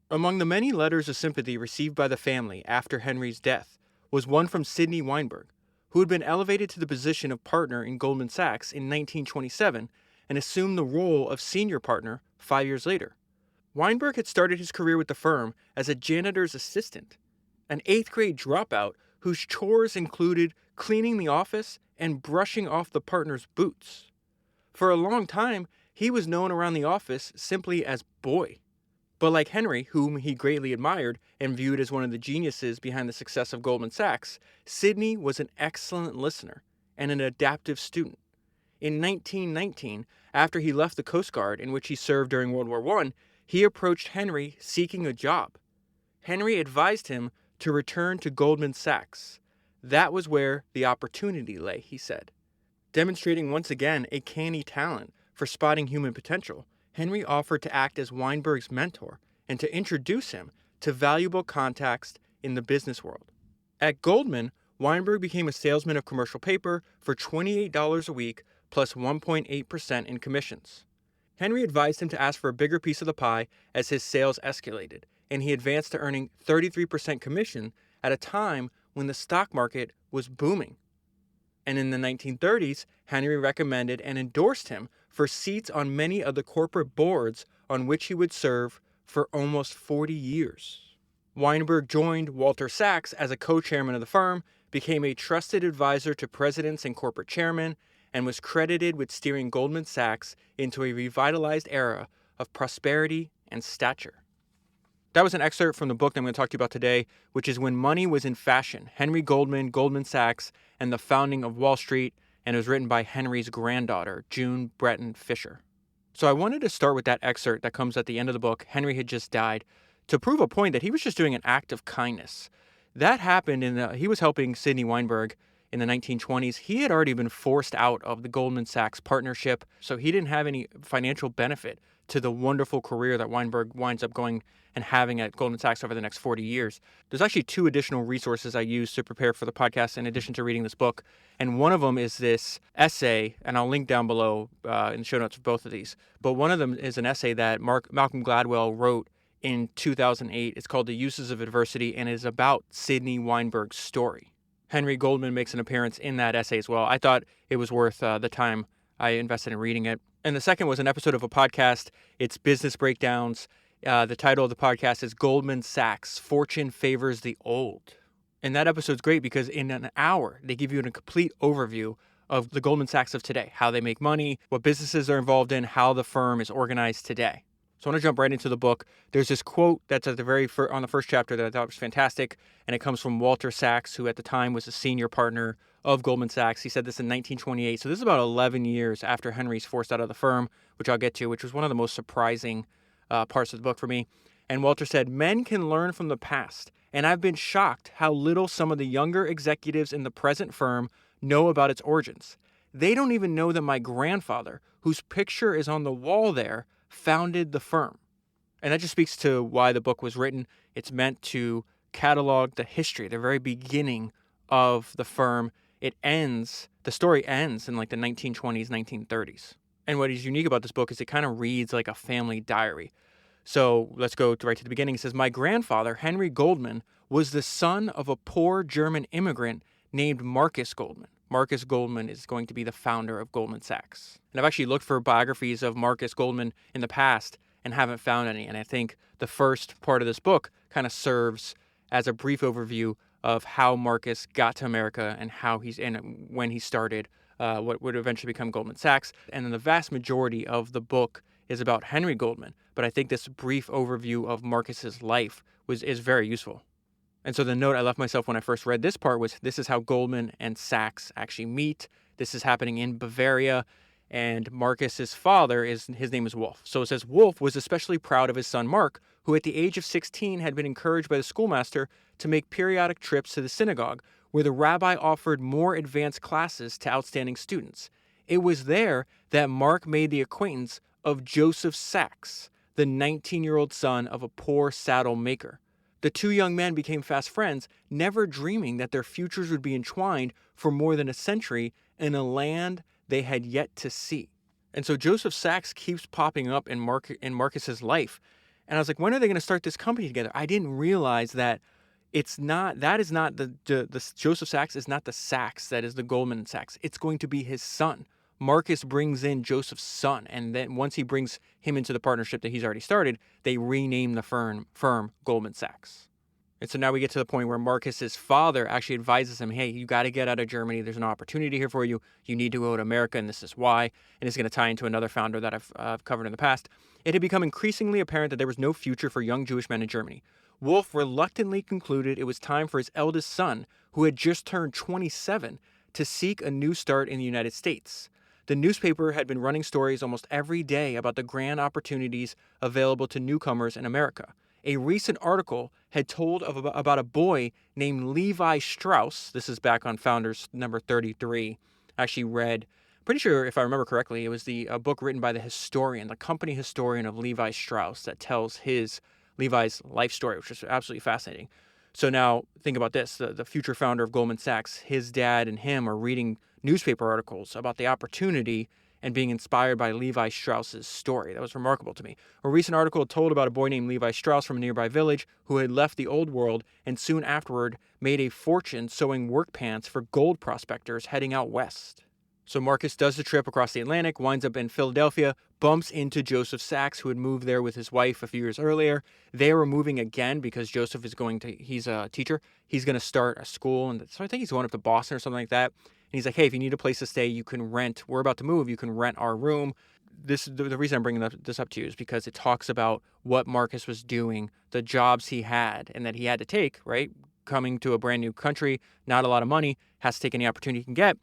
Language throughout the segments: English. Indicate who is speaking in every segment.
Speaker 1: Among the many letters of sympathy received by the family after Henry's death was one from Sidney Weinberg, who had been elevated to the position of partner in Goldman Sachs in 1927 and assumed the role of senior partner 5 years later. Weinberg had started his career with the firm as a janitor's assistant, an eighth-grade dropout whose chores included cleaning the office and brushing off the partner's boots. For a long time, he was known around the office simply as Boy. But like Henry, whom he greatly admired and viewed as one of the geniuses behind the success of Goldman Sachs, Sidney was an excellent listener and an adaptive student. In 1919, after he left the Coast Guard, in which he served during World War I, he approached Henry seeking a job. Henry advised him to return to Goldman Sachs. That was where the opportunity lay, he said. Demonstrating once again a canny talent for spotting human potential, Henry offered to act as Weinberg's mentor and to introduce him to valuable contacts in the business world. At Goldman, Weinberg became a salesman of commercial paper for $28 a week plus 1.8% in commissions. Henry advised him to ask for a bigger piece of the pie as his sales escalated, and he advanced to earning 33% commission at a time when the stock market was booming. And in the 1930s, Henry recommended and endorsed him for seats on many of the corporate boards on which he would serve for almost 40 years. Weinberg joined Walter Sachs as a co-chairman of the firm, became a trusted advisor to presidents and corporate chairmen, and was credited with steering Goldman Sachs into a revitalized era of prosperity and stature. That was an excerpt from the book that I'm going to talk to you about today, which is When Money Was in Fashion, Henry Goldman, Goldman Sachs, and the Founding of Wall Street, and it was written by Henry's granddaughter, June Breton Fisher. So I wanted to start with that excerpt that comes at the end of the book. Henry had just died, to prove a point that he was just doing an act of kindness. That happened he was helping Sidney Weinberg in the 1920s. He had already been forced out of the Goldman Sachs partnership, so he didn't have any financial benefit to the wonderful career that Weinberg winds up going and having at Goldman Sachs over the next 40 years. There's actually two additional resources I used to prepare for the podcast in addition to reading this book. And one of them is this essay, and I'll link down below in the show notes for both of these. But one of them is an essay that Malcolm Gladwell wrote in 2008. It's called The Uses of Adversity, and it is about Sidney Weinberg's story. Henry Goldman makes an appearance in that essay as well. I thought it was worth the time I invested in reading it. And the second was an episode of a podcast. It's Business Breakdowns. The title of the podcast is Goldman Sachs, Fortune Favors the Old. And that episode's great because in an hour, they give you a complete overview of the Goldman Sachs of today, how they make money, what businesses they're involved in, how the firm is organized today. So I want to jump right into the book. There's this quote that's at the on the first chapter that I thought was fantastic, and it comes from Walter Sachs, who at the time was a senior partner of Goldman Sachs. He said this in 1928, so this is about 11 years after Henry's forced out of the firm, which I'll get to, which was one of the most surprising parts of the book for me. And Walter said, "Men can learn from the past, and I've been shocked how little some of the younger executives in the present firm know about its origins. They don't even know that my grandfather, whose picture is on the wall there, founded the firm." And that just speaks to why the book was written. It's meant to catalog the history, the very beginning of the firm. The story ends in like the 1920s, 1930s. And what is unique about this book is it kind of reads like a family diary. So let's go right to the beginning. It says, "My grandfather, Henry Goldman, was the son of a poor German immigrant named Marcus Goldman." Marcus Goldman is going to be the founder of Goldman Sachs. And I've actually looked for biographies of Marcus Goldman in the past and haven't found any. And I think the first part of this book kind of serves as a brief overview of how Marcus got to America and when he started what would eventually become Goldman Sachs. And then the vast majority of the book is about Henry Goldman. But I think this brief overview of Marcus's life is very useful. And so the note I left myself when I first read this part was, this is how Goldman and Sachs actually meet. This is happening in Bavaria. And Marcus's father, his name is Wolf. So it says, Wolf was especially proud of his son Mark, who at the age of 16 had been encouraged by the schoolmaster to make periodic trips to the synagogue, where the rabbi offered more advanced classes to outstanding students. It was there that Mark made the acquaintance of Joseph Sachs, the 19-year-old son of a poor saddle maker. The two young men became fast friends, never dreaming that their futures would be entwined for more than a century in a land they had yet to see. And so Joseph Sachs keeps popping up in Marcus's life. And I was like, when are they going to start this company together? I didn't realize that that is not the Joseph Sachs is not the Sachs that is the Goldman Sachs. It's going to be his son. Marcus brings in Joseph's son, and then once he brings him into the partnership that he's already started, they rename the firm Goldman Sachs. And so now we get to the point where Marcus's father actually advises him, hey, you got to get out of Germany. There's an opportunity here for you. You need to go to America, and this is why. And it's going to tie into another founder that I've covered in the past. It had become increasingly apparent that there was no future for young Jewish men in Germany. Wolf reluctantly concluded it was time for his eldest son, who had just turned 27, to seek a new start in the United States. The newspaper had been running stories almost every day about the grand opportunities available to newcomers in America. A recent article had told about a boy named Levi Strauss. This is back on Founders number 33. I actually read, pretty sure if I remember correctly, it was the book written by the company historian of Levi Strauss that tells Levi's life story, which is absolutely fascinating. So now think about this. The future founder of Goldman Sachs, his dad and him are reading newspaper articles about the opportunity and being inspired by Levi Strauss's story. That was remarkable to me. A recent article told about a boy named Levi Strauss from a nearby village who had left the old world and soon afterward made a fortune sewing work pants for gold prospectors heading out west. So Marcus does the trip across the Atlantic, winds up in Philadelphia, bumps into Joseph Sachs, who had moved there with his wife a few years earlier. They were moving again because Joseph he's a teacher. He's going to start a school. And so I think he's going up to Boston or something like that. And he's like, hey, if you need a place to stay, you can rent. We're about to move. You can rent our room. The reason I'm bringing this up to you is because it talks about what Marcus was doing, the jobs he had, and that he had to take, right? Coming to a brand new country, not a lot of money, has to take any opportunity he can get.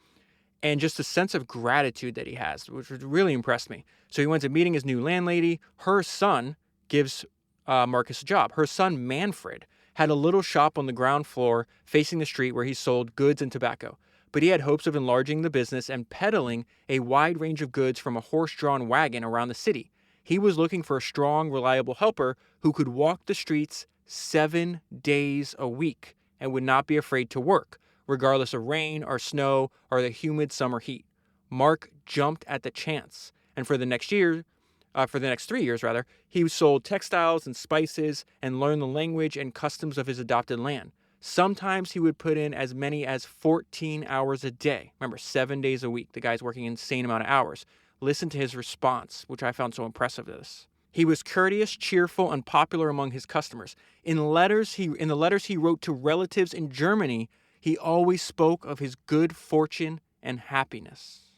Speaker 1: And just a sense of gratitude that he has, which really impressed me. So he winds up meeting his new landlady. Her son gives Marcus a job. Her son, Manfred, had a little shop on the ground floor facing the street where he sold goods and tobacco. But he had hopes of enlarging the business and peddling a wide range of goods from a horse-drawn wagon around the city. He was looking for a strong, reliable helper who could walk the streets 7 days a week and would not be afraid to work, regardless of rain or snow or the humid summer heat. Mark jumped at the chance, and for the next 3 years, he sold textiles and spices and learned the language and customs of his adopted land. Sometimes he would put in as many as 14 hours a day. Remember, 7 days a week. The guy's working an insane amount of hours. Listen to his response, which I found so impressive of this. He was courteous, cheerful, and popular among his customers. In the letters he wrote to relatives in Germany, he always spoke of his good fortune and happiness.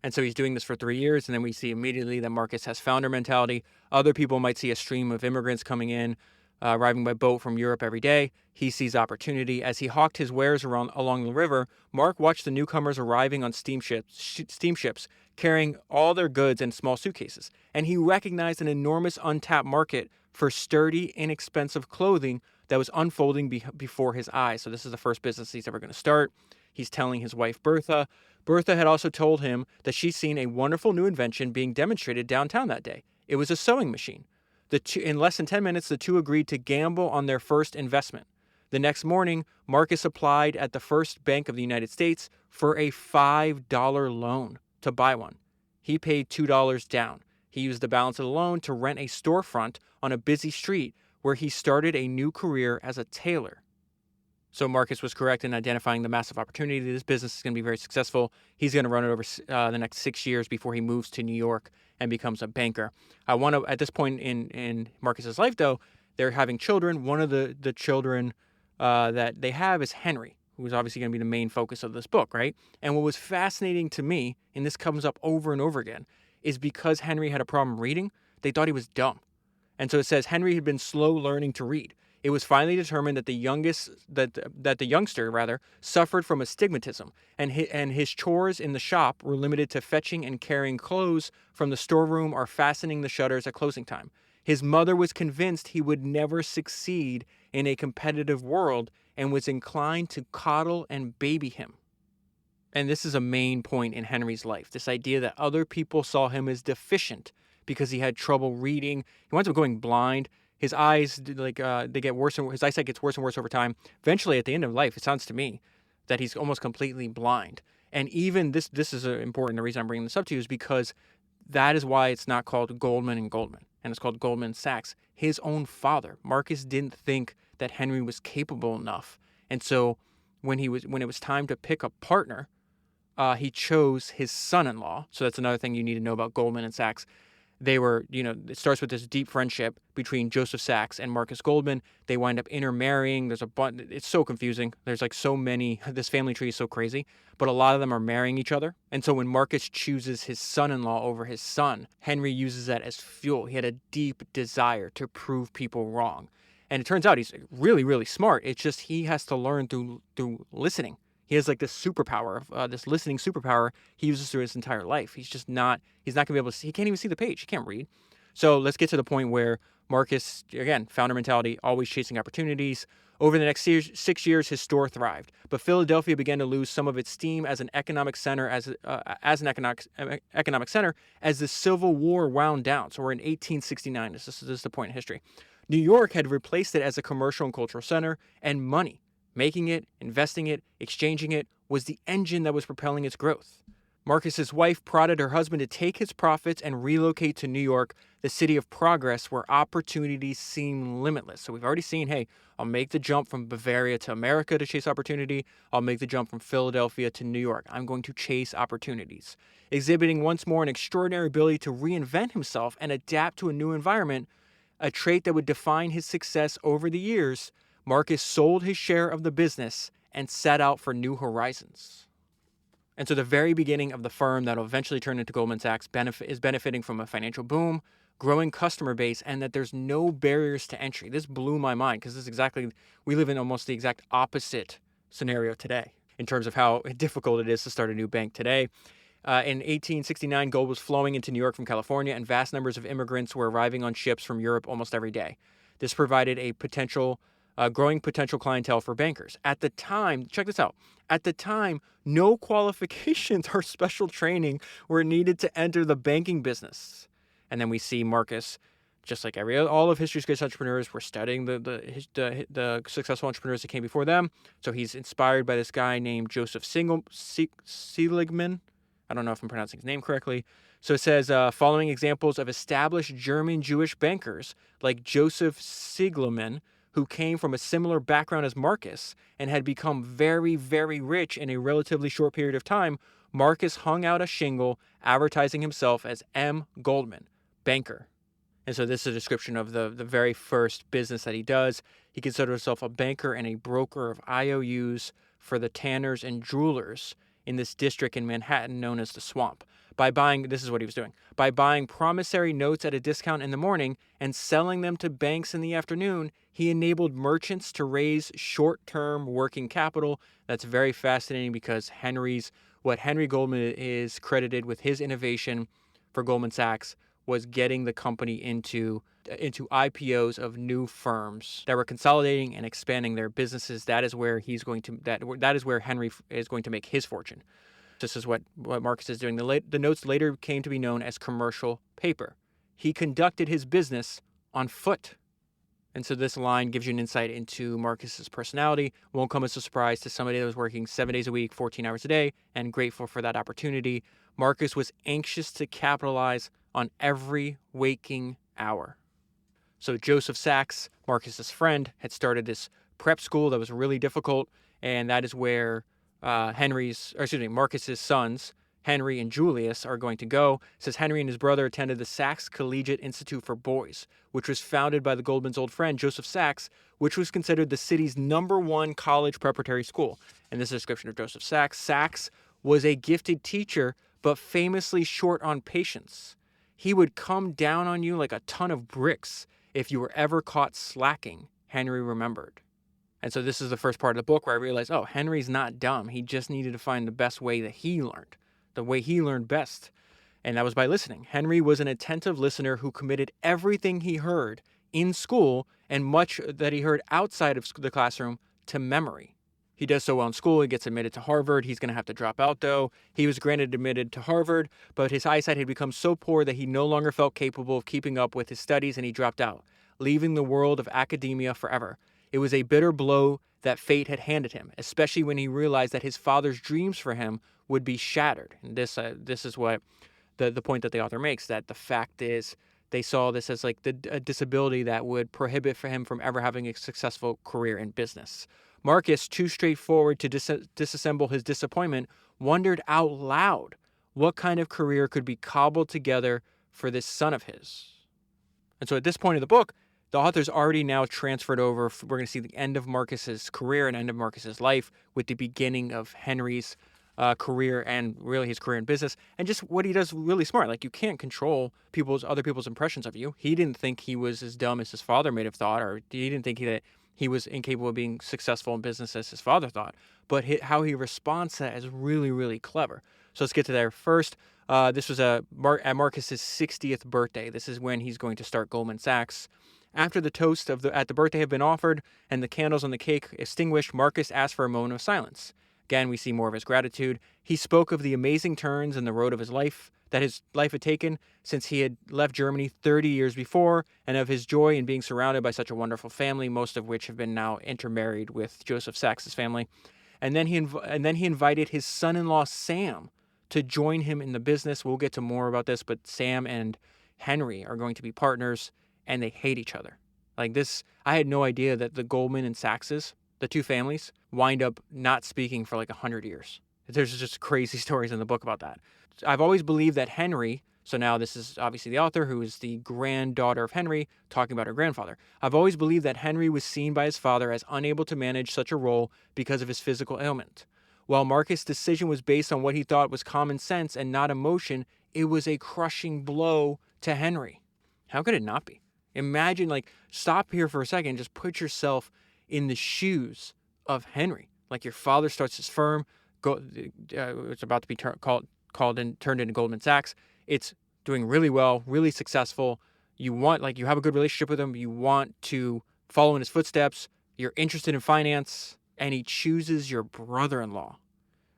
Speaker 1: And so he's doing this for 3 years, and then we see immediately that Marcus has founder mentality. Other people might see a stream of immigrants coming in, arriving by boat from Europe every day. He sees opportunity. As he hawked his wares along the river, Mark watched the newcomers arriving on steamships, carrying all their goods in small suitcases. And he recognized an enormous untapped market for sturdy, inexpensive clothing that was unfolding before his eyes. So this is the first business he's ever going to start. He's telling his wife, Bertha. Bertha had also told him that she's seen a wonderful new invention being demonstrated downtown that day. It was a sewing machine. In less than 10 minutes, the two agreed to gamble on their first investment. The next morning, Marcus applied at the First Bank of the United States for a $5 loan to buy one. He paid $2 down. He used the balance of the loan to rent a storefront on a busy street where he started a new career as a tailor. So Marcus was correct in identifying the massive opportunity. This business is going to be very successful. He's going to run it over the next 6 years before he moves to New York and becomes a banker. At this point in Marcus's life, though, they're having children. One of the children that they have is Henry, who is obviously going to be the main focus of this book, right? And what was fascinating to me, and this comes up over and over again, is because Henry had a problem reading, they thought he was dumb. And so it says Henry had been slow learning to read. It was finally determined that the youngster suffered from astigmatism, and his chores in the shop were limited to fetching and carrying clothes from the storeroom or fastening the shutters at closing time. His mother was convinced he would never succeed in a competitive world and was inclined to coddle and baby him. And this is a main point in Henry's life, this idea that other people saw him as deficient because he had trouble reading. He winds up going blind. His eyes, they get worse, and his eyesight gets worse and worse over time. Eventually, at the end of life, it sounds to me that he's almost completely blind. And even this is important. The reason I'm bringing this up to you is because that is why it's not called Goldman and Goldman, and it's called Goldman Sachs. his own father. Marcus didn't think that Henry was capable enough. And so when it was time to pick a partner, he chose his son-in-law. So that's another thing you need to know about Goldman and Sachs. They were, it starts with this deep friendship between Joseph Sachs and Marcus Goldman. They wind up intermarrying. It's so confusing. There's like so many, this family tree is so crazy, but a lot of them are marrying each other. And so when Marcus chooses his son-in-law over his son, Henry uses that as fuel. He had a deep desire to prove people wrong. And it turns out he's really, really smart. It's just he has to learn through listening. He has like this superpower, this listening superpower he uses through his entire life. He's not going to be able to see. He can't even see the page. He can't read. So let's get to the point where Marcus, again, founder mentality, always chasing opportunities. Over the next 6 years, his store thrived. But Philadelphia began to lose some of its steam as an economic center, as an economic center, as the Civil War wound down. So we're in 1869. This is the point in history. New York had replaced it as a commercial and cultural center, and money, making it, investing it, exchanging it, was the engine that was propelling its growth. Marcus's wife prodded her husband to take his profits and relocate to New York, the city of progress where opportunities seem limitless. So we've already seen, hey, I'll make the jump from Bavaria to America to chase opportunity. I'll make the jump from Philadelphia to New York. I'm going to chase opportunities. Exhibiting once more an extraordinary ability to reinvent himself and adapt to a new environment, a trait that would define his success over the years, Marcus sold his share of the business and set out for new horizons. And so the very beginning of the firm that will eventually turn into Goldman Sachs is benefiting from a financial boom, growing customer base, and that there's no barriers to entry. This blew my mind because we live in almost the exact opposite scenario today in terms of how difficult it is to start a new bank today. In 1869, gold was flowing into New York from California, and vast numbers of immigrants were arriving on ships from Europe almost every day. This provided a growing potential clientele for bankers. At the time, check this out. At the time, no qualifications or special training were needed to enter the banking business. And then we see Marcus, just like all of history's greatest entrepreneurs, were studying the successful entrepreneurs that came before them. So he's inspired by this guy named Joseph Seligman. I don't know if I'm pronouncing his name correctly. So it says, following examples of established German Jewish bankers like Joseph Seligman, who came from a similar background as Marcus and had become very, very rich in a relatively short period of time, Marcus hung out a shingle advertising himself as M. Goldman, banker. And so this is a description of the very first business that he does. He considered himself a banker and a broker of IOUs for the tanners and jewelers in this district in Manhattan known as the Swamp. This is what he was doing. By buying promissory notes at a discount in the morning and selling them to banks in the afternoon, he enabled merchants to raise short-term working capital. That's very fascinating because what Henry Goldman is credited with his innovation for Goldman Sachs was getting the company into IPOs of new firms that were consolidating and expanding their businesses. That is where that is where Henry is going to make his fortune. This is what Marcus is doing. The notes later came to be known as commercial paper. He conducted his business on foot. And so this line gives you an insight into Marcus's personality. Won't come as a surprise to somebody that was working 7 days a week, 14 hours a day, and grateful for that opportunity. Marcus was anxious to capitalize on every waking hour. So Joseph Sachs, Marcus's friend, had started this prep school that was really difficult, and that is where Marcus's sons, Henry and Julius, are going to go. It says Henry and his brother attended the Sachs Collegiate Institute for Boys, which was founded by the Goldman's old friend, Joseph Sachs, which was considered the city's #1 college preparatory school. And this is a description of Joseph Sachs. Sachs was a gifted teacher, but famously short on patience. He would come down on you like a ton of bricks if you were ever caught slacking, Henry remembered. And so this is the first part of the book where I realized, Henry's not dumb. He just needed to find the best way that he learned, the way he learned best. And that was by listening. Henry was an attentive listener who committed everything he heard in school and much that he heard outside of the classroom to memory. He does so well in school. He gets admitted to Harvard. He's going to have to drop out, though. He was granted admitted to Harvard, but his eyesight had become so poor that he no longer felt capable of keeping up with his studies, and he dropped out, leaving the world of academia forever. It was a bitter blow that fate had handed him, especially when he realized that his father's dreams for him would be shattered. And this is what the point that the author makes, that the fact is They saw this as like a disability that would prohibit for him from ever having a successful career in business. Marcus, too straightforward to disassemble his disappointment, wondered out loud what kind of career could be cobbled together for this son of his. And so at this point in the book, the author's already now transferred over. We're going to see the end of Marcus's career and end of Marcus's life with the beginning of Henry's career and really his career in business, and just what he does really smart. Like, you can't control other people's impressions of you. He didn't think he was as dumb as his father may have thought, or he didn't think that he was incapable of being successful in business as his father thought. But how he responds to that is really, really clever. So let's get to there. First, this was at Marcus's 60th birthday. This is when he's going to start Goldman Sachs. After the toast at the birthday had been offered and the candles on the cake extinguished, Marcus asked for a moment of silence. Again, we see more of his gratitude. He spoke of the amazing turns in the road of his life that his life had taken since he had left Germany 30 years before, and of his joy in being surrounded by such a wonderful family, most of which have been now intermarried with Joseph Sachs's family. And then he invited his son-in-law Sam to join him in the business. We'll get to more about this, but Sam and Henry are going to be partners, and they hate each other. Like this, I had no idea that the Goldman and Sachses, the two families, wind up not speaking for like 100 years. There's just crazy stories in the book about that. I've always believed that Henry, so now this is obviously the author who is the granddaughter of Henry talking about her grandfather. I've always believed that Henry was seen by his father as unable to manage such a role because of his physical ailment. While Marcus' decision was based on what he thought was common sense and not emotion, it was a crushing blow to Henry. How could it not be? Imagine, stop here for a second and just put yourself in the shoes of Henry. Like, your father starts his firm, it's about to be turned into Goldman Sachs. It's doing really well, really successful. You have a good relationship with him. You want to follow in his footsteps. You're interested in finance, and he chooses your brother-in-law.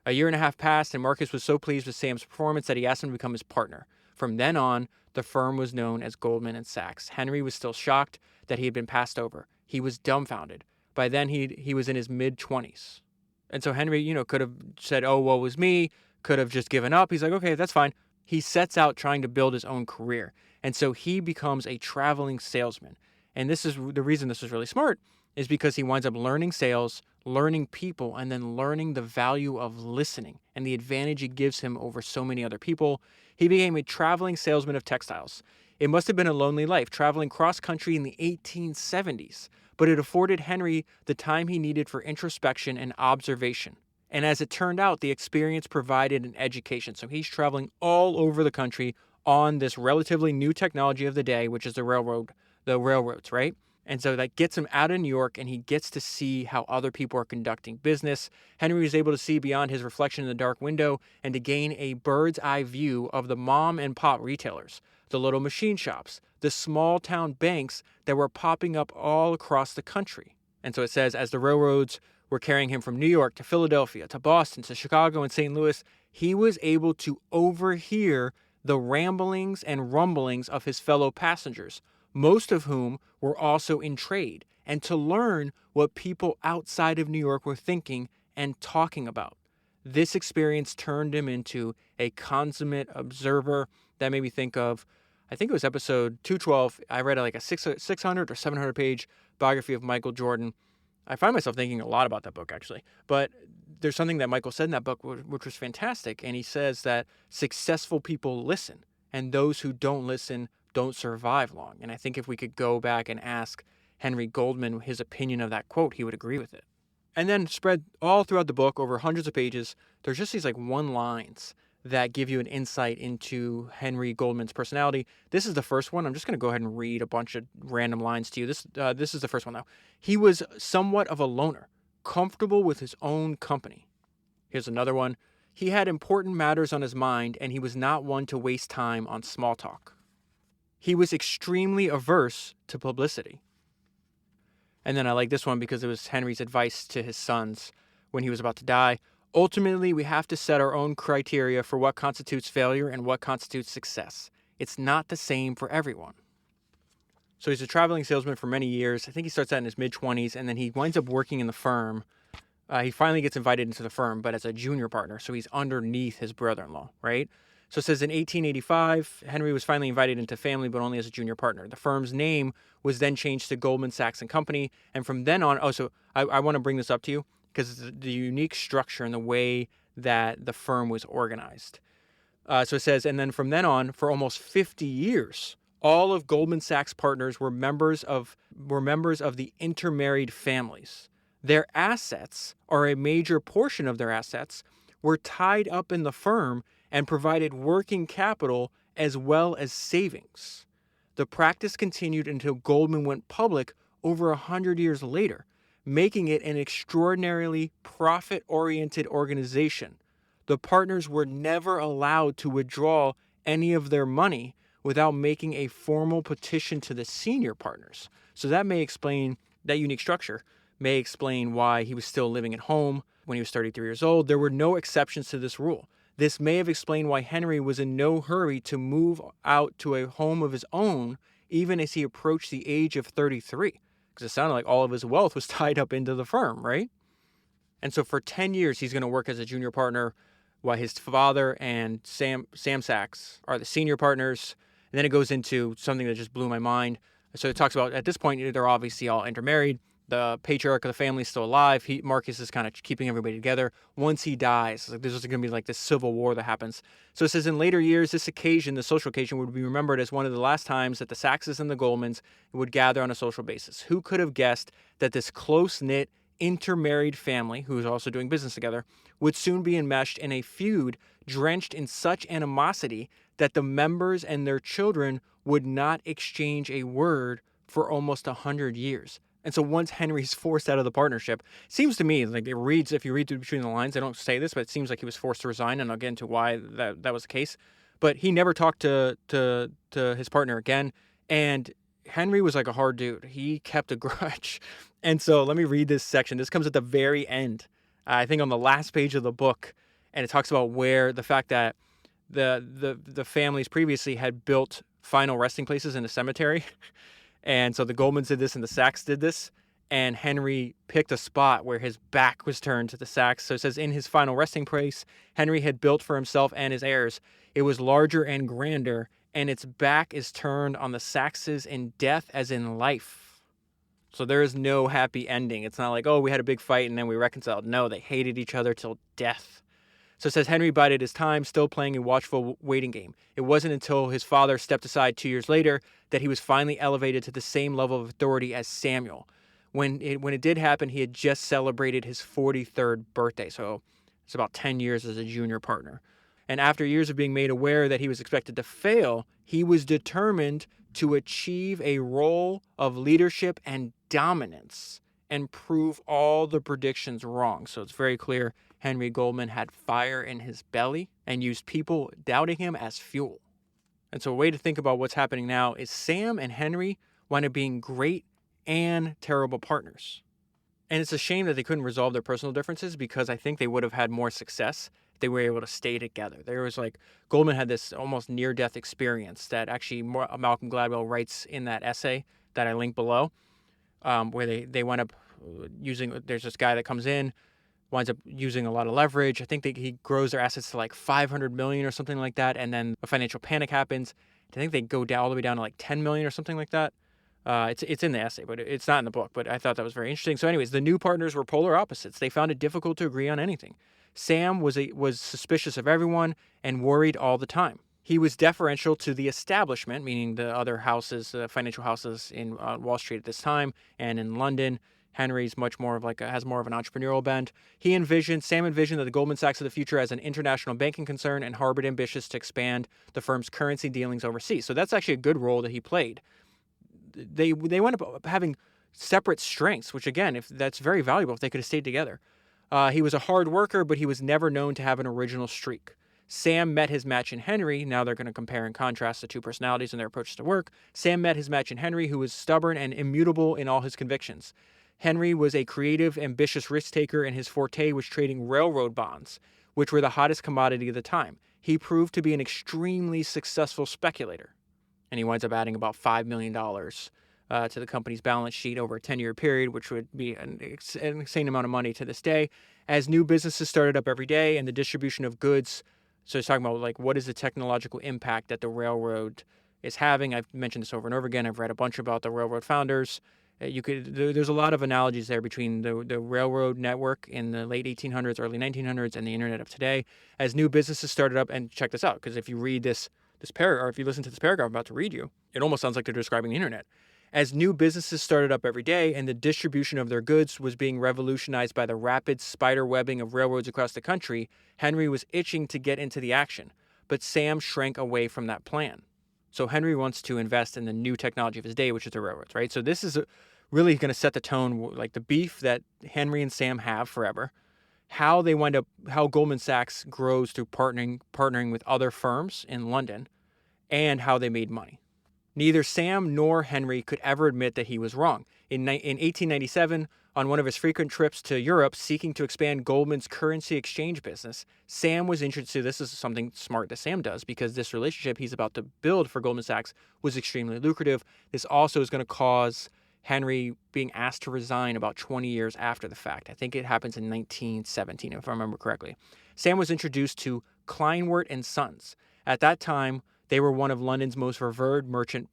Speaker 1: A year and a half passed, and Marcus was so pleased with Sam's performance that he asked him to become his partner. From then on, the firm was known as Goldman Sachs. Henry was still shocked that he had been passed over. He was dumbfounded. By then, he was in his mid-20s. And so Henry, could have said, oh, woe was me, could have just given up. He's like, okay, that's fine. He sets out trying to build his own career. And so he becomes a traveling salesman. And this is the reason this is really smart, is because he winds up learning sales, learning people, and then learning the value of listening and the advantage it gives him over so many other people. He became a traveling salesman of textiles. It must have been a lonely life, traveling cross-country in the 1870s, but it afforded Henry the time he needed for introspection and observation. And as it turned out, the experience provided an education. So he's traveling all over the country on this relatively new technology of the day, which is the railroads, right? And so that gets him out of New York, and he gets to see how other people are conducting business. Henry was able to see beyond his reflection in the dark window and to gain a bird's eye view of the mom and pop retailers, the little machine shops, the small town banks that were popping up all across the country. And so it says, as the railroads were carrying him from New York to Philadelphia to Boston to Chicago and St. Louis, he was able to overhear the ramblings and rumblings of his fellow passengers, most of whom were also in trade, and to learn what people outside of New York were thinking and talking about. This experience turned him into a consummate observer. That made me think of, I think it was episode 212. I read a 600 or 700 page biography of Michael Jordan. I find myself thinking a lot about that book, actually. But there's something that Michael said in that book which was fantastic. And he says that successful people listen, and those who don't listen don't survive long. And I think if we could go back and ask Henry Goldman his opinion of that quote, he would agree with it. And then spread all throughout the book over hundreds of pages, there's just these one-liners that give you an insight into Henry Goldman's personality. This is the first one. I'm just going to go ahead and read a bunch of random lines to you. This is the first one, though. He was somewhat of a loner, comfortable with his own company. Here's another one. He had important matters on his mind, and he was not one to waste time on small talk. He was extremely averse to publicity. And then I like this one because it was Henry's advice to his sons when he was about to die. Ultimately, we have to set our own criteria for what constitutes failure and what constitutes success. It's not the same for everyone. So he's a traveling salesman for many years. I think he starts out in his mid-20s, and then he winds up working in the firm. He finally gets invited into the firm, but as a junior partner, so he's underneath his brother-in-law, right? So it says in 1885, Henry was finally invited into family, but only as a junior partner. The firm's name was then changed to Goldman Sachs and Company. And from then on, I want to bring this up to you because the unique structure and the way that the firm was organized. So it says, and then from then on, for almost 50 years, all of Goldman Sachs partners were members of the intermarried families. Their assets, or a major portion of their assets, were tied up in the firm and provided working capital as well as savings. The practice continued until Goldman went public over 100 years later, making it an extraordinarily profit-oriented organization. The partners were never allowed to withdraw any of their money without making a formal petition to the senior partners. So that unique structure may explain why he was still living at home when he was 33 years old. There were no exceptions to this rule. This may have explained why Henry was in no hurry to move out to a home of his own, even as he approached the age of 33, because it sounded like all of his wealth was tied up into the firm, right? And so for 10 years, he's going to work as a junior partner while his father and Sam Sachs are the senior partners. And then it goes into something that just blew my mind. So it talks about, at this point, they're obviously all intermarried. The patriarch of the family is still alive. Marcus is kind of keeping everybody together. Once he dies, there's going to be like this civil war that happens. So it says in later years, this occasion, the social occasion, would be remembered as one of the last times that the Saxes and the Goldmans would gather on a social basis. Who could have guessed that this close-knit, intermarried family, who was also doing business together, would soon be enmeshed in a feud drenched in such animosity that the members and their children would not exchange a word for almost 100 years. And so once Henry's forced out of the partnership, seems to me like if you read between the lines, they don't say this, but it seems like he was forced to resign, and I'll get into why that was the case. But he never talked to his partner again, and Henry was like a hard dude. He kept a grudge. And so let me read this section. This comes at the very end, I think on the last page of the book, and it talks about where the fact that the families previously had built final resting places in a cemetery. And so the Goldmans did this and the Sachs did this. And Henry picked a spot where his back was turned to the Sachs. So it says, in his final resting place, Henry had built for himself and his heirs. It was larger and grander, and its back is turned on the Saxes in death as in life. So there is no happy ending. It's not like, oh, we had a big fight and then we reconciled. No, they hated each other till death. So it says Henry bided his time, still playing a watchful waiting game. It wasn't until his father stepped aside 2 years later that he was finally elevated to the same level of authority as Samuel. When it did happen, he had just celebrated his 43rd birthday. So it's about 10 years as a junior partner. And after years of being made aware that he was expected to fail, he was determined to achieve a role of leadership and dominance and prove all the predictions wrong. So it's very clear Henry Goldman had fire in his belly and used people doubting him as fuel. And so a way to think about what's happening now is Sam and Henry wind up being great and terrible partners. And it's a shame that they couldn't resolve their personal differences, because I think they would have had more success if they were able to stay together. There was Goldman had this almost near-death experience that actually Malcolm Gladwell writes in that essay that I link below, where they wind up there's this guy that comes in, winds up using a lot of leverage. I think he grows their assets to like 500 million or something like that. And then a financial panic happens. I think they go down all the way down to like 10 million or something like that. It's in the essay, but it's not in the book. But I thought that was very interesting. So anyways, the new partners were polar opposites. They found it difficult to agree on anything. Sam was suspicious of everyone and worried all the time. He was deferential to the establishment, meaning the other houses, financial houses in Wall Street at this time and in London. Henry's much more of has more of an entrepreneurial bent. Sam envisioned that the Goldman Sachs of the future as an international banking concern and harbored ambitions to expand the firm's currency dealings overseas. So that's actually a good role that he played. They went up having separate strengths, which again, if that's very valuable if they could have stayed together. He was a hard worker, but he was never known to have an original streak. Sam met his match in Henry. Now they're going to compare and contrast the two personalities and their approaches to work. Sam met his match in Henry, who was stubborn and immutable in all his convictions. Henry was a creative, ambitious risk-taker, and his forte was trading railroad bonds, which were the hottest commodity of the time. He proved to be an extremely successful speculator, and he winds up adding about $5 million to the company's balance sheet over a 10-year period, which would be an insane amount of money to this day. As new businesses started up every day and the distribution of goods So he's talking about like what is the technological impact that the railroad is having. I've mentioned this over and over again. I've read a bunch about the railroad founders. There's a lot of analogies there between the railroad network in the late 1800s, early 1900s, and the internet of today. As new businesses started up, and check this out, because if you read this paragraph, or if you listen to this paragraph I'm about to read you, it almost sounds like they're describing the internet. As new businesses started up every day and the distribution of their goods was being revolutionized by the rapid spider webbing of railroads across the country, Henry was itching to get into the action. But Sam shrank away from that plan. So Henry wants to invest in the new technology of his day, which is the railroads, right? So this is really going to set the tone, like the beef that Henry and Sam have forever, how Goldman Sachs grows through partnering with other firms in London, and how they made money. Neither Sam nor Henry could ever admit that he was wrong. In 1897, on one of his frequent trips to Europe seeking to expand Goldman's currency exchange business, Sam was interested. This is something smart that Sam does, because this relationship he's about to build for Goldman Sachs was extremely lucrative. This also is going to cause Henry being asked to resign about 20 years after the fact. I think it happens in 1917, if I remember correctly. Sam was introduced to Kleinwort and Sons. At that time, they were one of London's most revered merchant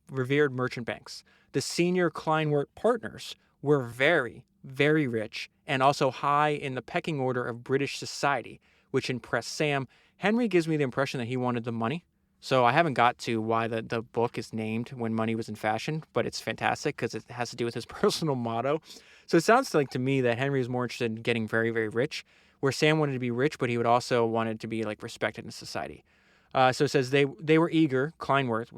Speaker 1: banks. The senior Kleinwort partners were very, very rich and also high in the pecking order of British society, which impressed Sam. Henry gives me the impression that he wanted the money. So I haven't got to why the book is named When Money Was in Fashion, but it's fantastic because it has to do with his personal motto. So it sounds like to me that Henry is more interested in getting very, very rich, where Sam wanted to be rich, but he would also wanted to be like respected in society. So it says they were eager, Kleinworth,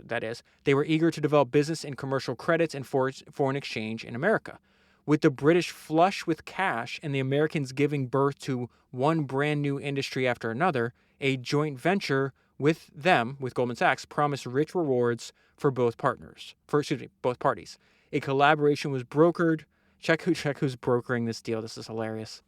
Speaker 1: that is, they were eager to develop business and commercial credits and foreign exchange in America. With the British flush with cash and the Americans giving birth to one brand new industry after another, a joint venture with Goldman Sachs, promised rich rewards for both parties. A collaboration was brokered. Check who's brokering this deal. This is hilarious.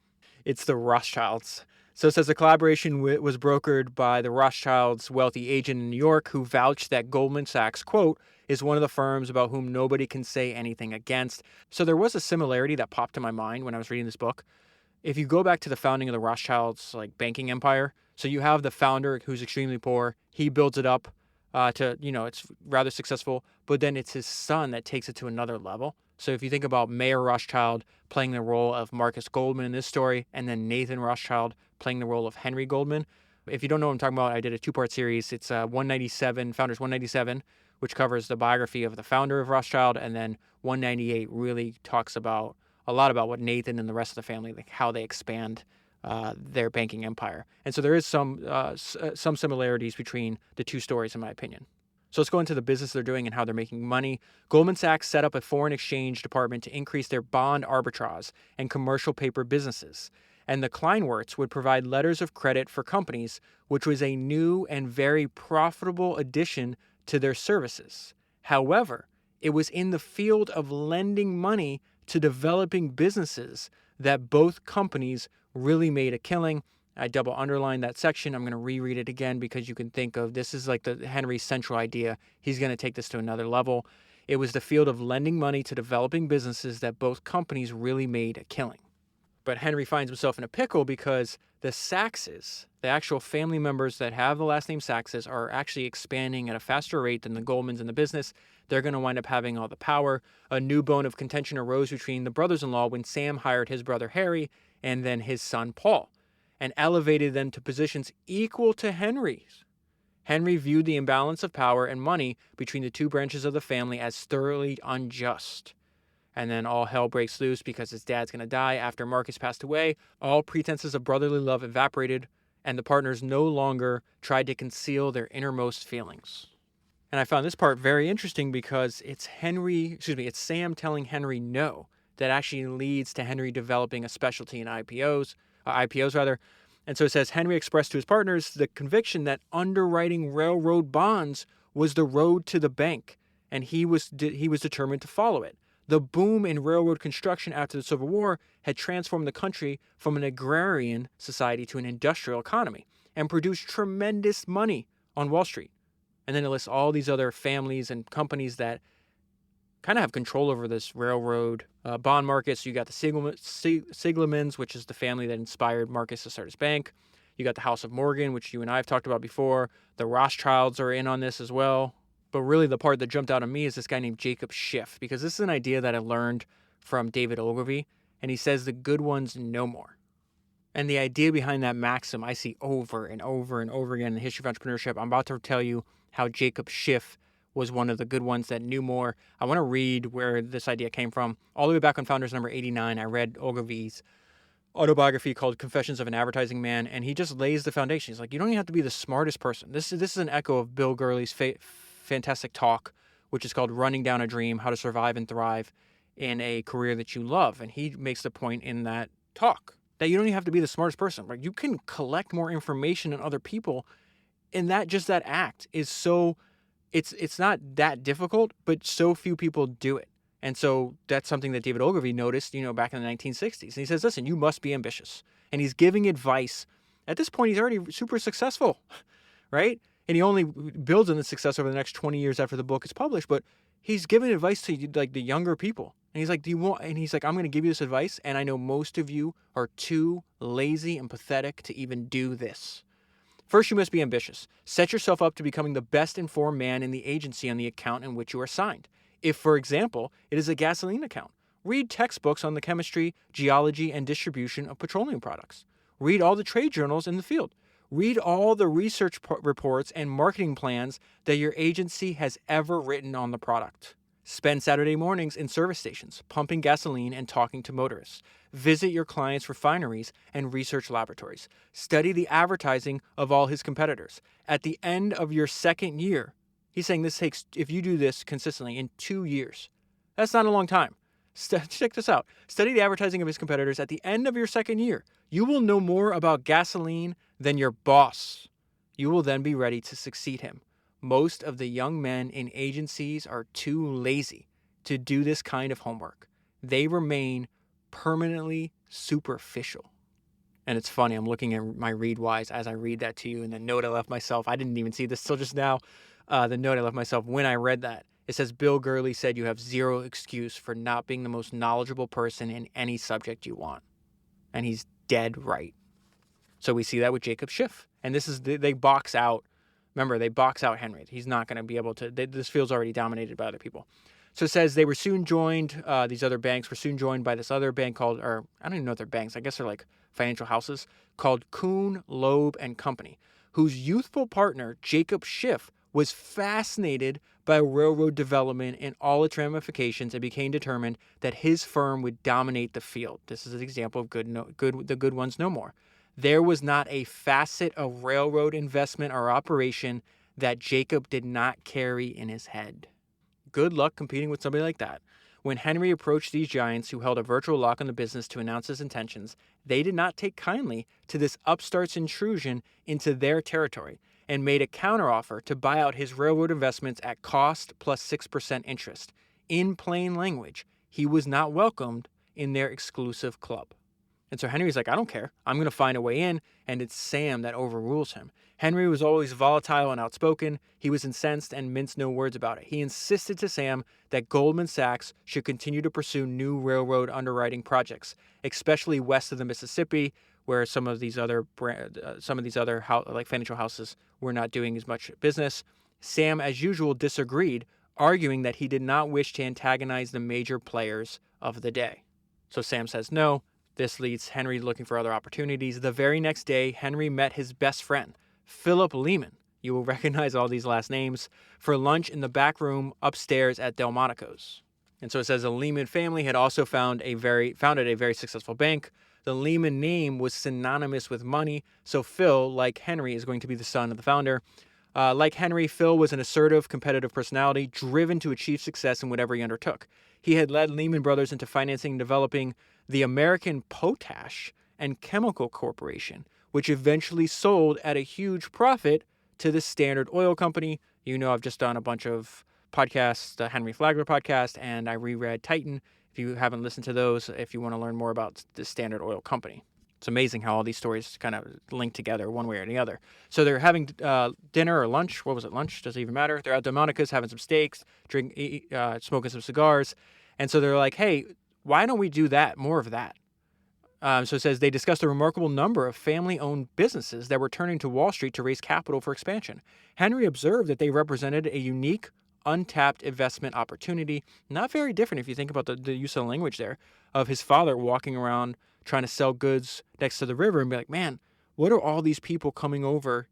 Speaker 1: It's the Rothschilds. So it says the collaboration was brokered by the Rothschilds' wealthy agent in New York, who vouched that Goldman Sachs, quote, is one of the firms about whom nobody can say anything against. So there was a similarity that popped in my mind when I was reading this book. If you go back to the founding of the Rothschilds' like banking empire, so you have the founder who's extremely poor. He builds it up it's rather successful, but then it's his son that takes it to another level. So if you think about Mayer Rothschild playing the role of Marcus Goldman in this story, and then Nathan Rothschild playing the role of Henry Goldman. If you don't know what I'm talking about, I did a 2-part series. It's 197, Founders 197, which covers the biography of the founder of Rothschild, and then 198 really talks about a lot about what Nathan and the rest of the family, like how they expand their banking empire. And so there is some similarities between the two stories, in my opinion. So let's go into the business they're doing and how they're making money. Goldman Sachs set up a foreign exchange department to increase their bond arbitrage and commercial paper businesses. And the Kleinworts would provide letters of credit for companies, which was a new and very profitable addition to their services. However, it was in the field of lending money to developing businesses that both companies really made a killing. I double underlined that section. I'm going to reread it again because you can think of this is like the Henry's central idea. He's going to take this to another level. It was the field of lending money to developing businesses that both companies really made a killing. But Henry finds himself in a pickle because the Sachses, the actual family members that have the last name Sachses, are actually expanding at a faster rate than the Goldmans in the business. They're going to wind up having all the power. A new bone of contention arose between the brothers-in-law when Sam hired his brother Harry and then his son Paul, and elevated them to positions equal to Henry's. Henry viewed the imbalance of power and money between the two branches of the family as thoroughly unjust. And then all hell breaks loose because his dad's going to die after Marcus passed away. All pretenses of brotherly love evaporated, and the partners no longer tried to conceal their innermost feelings. And I found this part very interesting because it's Sam telling Henry no that actually leads to Henry developing a specialty in IPOs. And so it says Henry expressed to his partners the conviction that underwriting railroad bonds was the road to the bank, and he was determined to follow it. The boom in railroad construction after the Civil War had transformed the country from an agrarian society to an industrial economy and produced tremendous money on Wall Street. And then it lists all these other families and companies that kind of have control over this railroad bond market. So you got the Siegelmans, which is the family that inspired Marcus to start his bank. You got the House of Morgan, which you and I have talked about before. The Rothschilds are in on this as well. But really the part that jumped out at me is this guy named Jacob Schiff, because this is an idea that I learned from David Ogilvy, and he says the good ones know more. And the idea behind that maxim I see over and over and over again in the history of entrepreneurship. I'm about to tell you how Jacob Schiff was one of the good ones that knew more. I want to read where this idea came from. All the way back on Founders number 89, I read Ogilvy's autobiography called Confessions of an Advertising Man, and he just lays the foundation. He's like, you don't even have to be the smartest person. This is an echo of Bill Gurley's fantastic talk, which is called Running Down a Dream, How to Survive and Thrive in a Career That You Love. And he makes the point in that talk that you don't even have to be the smartest person. Like, you can collect more information than other people, and that act is so, it's not that difficult, but so few people do it. And so that's something that David Ogilvy noticed, back in the 1960s. And he says, listen, you must be ambitious. And he's giving advice. At this point, he's already super successful, right? And he only builds on the success over the next 20 years after the book is published. But he's giving advice to like the younger people. And he's like, I'm going to give you this advice. And I know most of you are too lazy and pathetic to even do this. First, you must be ambitious. Set yourself up to becoming the best informed man in the agency on the account in which you are assigned. If, for example, it is a gasoline account, read textbooks on the chemistry, geology, and distribution of petroleum products. Read all the trade journals in the field. Read all the research reports and marketing plans that your agency has ever written on the product. Spend Saturday mornings in service stations, pumping gasoline and talking to motorists. Visit your clients' refineries and research laboratories. Study the advertising of all his competitors. At the end of your second year, he's saying this takes, if you do this consistently, in 2 years. That's not a long time. Check this out. Study the advertising of his competitors. At the end of your second year, you will know more about gasoline than your boss. You will then be ready to succeed him. Most of the young men in agencies are too lazy to do this kind of homework. They remain permanently superficial. And it's funny, I'm looking at my read-wise as I read that to you, and the note I left myself, I didn't even see this till just now. The note I left myself when I read that. It says, Bill Gurley said you have zero excuse for not being the most knowledgeable person in any subject you want. And he's dead right. So we see that with Jacob Schiff. And this is, they box out, remember, they box out Henry. He's not going to be able to, this field's already dominated by other people. So it says they were soon joined, these other banks were soon joined by this other bank called, or I don't even know if they're banks, I guess they're like financial houses, called Kuhn, Loeb and Company, whose youthful partner, Jacob Schiff, was fascinated by railroad development in all its ramifications and became determined that his firm would dominate the field. This is an example of the good ones no more. There was not a facet of railroad investment or operation that Jacob did not carry in his head. Good luck competing with somebody like that. When Henry approached these giants who held a virtual lock on the business to announce his intentions, they did not take kindly to this upstart's intrusion into their territory and made a counteroffer to buy out his railroad investments at cost plus 6% interest. In plain language, he was not welcomed in their exclusive club. And so Henry's like, I don't care. I'm going to find a way in, and it's Sam that overrules him. Henry was always volatile and outspoken. He was incensed and minced no words about it. He insisted to Sam that Goldman Sachs should continue to pursue new railroad underwriting projects, especially west of the Mississippi, where some of these other like financial houses were not doing as much business. Sam, as usual, disagreed, arguing that he did not wish to antagonize the major players of the day. So Sam says no. This leads Henry looking for other opportunities. The very next day, Henry met his best friend, Philip Lehman. You will recognize all these last names, for lunch in the back room upstairs at Delmonico's. And so it says the Lehman family had also founded a very successful bank. The Lehman name was synonymous with money, so Phil, like Henry, is going to be the son of the founder. Like Henry, Phil was an assertive, competitive personality, driven to achieve success in whatever he undertook. He had led Lehman Brothers into financing and developing the American Potash and Chemical Corporation, which eventually sold at a huge profit to the Standard Oil Company. You know, I've just done a bunch of podcasts, the Henry Flagler podcast, and I reread Titan. If you haven't listened to those, if you want to learn more about the Standard Oil Company. It's amazing how all these stories kind of link together one way or the other. So they're having dinner or lunch. What was it? Lunch? Doesn't even matter. They're at Delmonico's having some steaks, smoking some cigars. And so they're like, hey, why don't we do that? More of that. So it says they discussed a remarkable number of family-owned businesses that were turning to Wall Street to raise capital for expansion. Henry observed that they represented a unique, untapped investment opportunity, not very different if you think about the use of the language there, of his father walking around trying to sell goods next to the river and be like, man, what are all these people coming over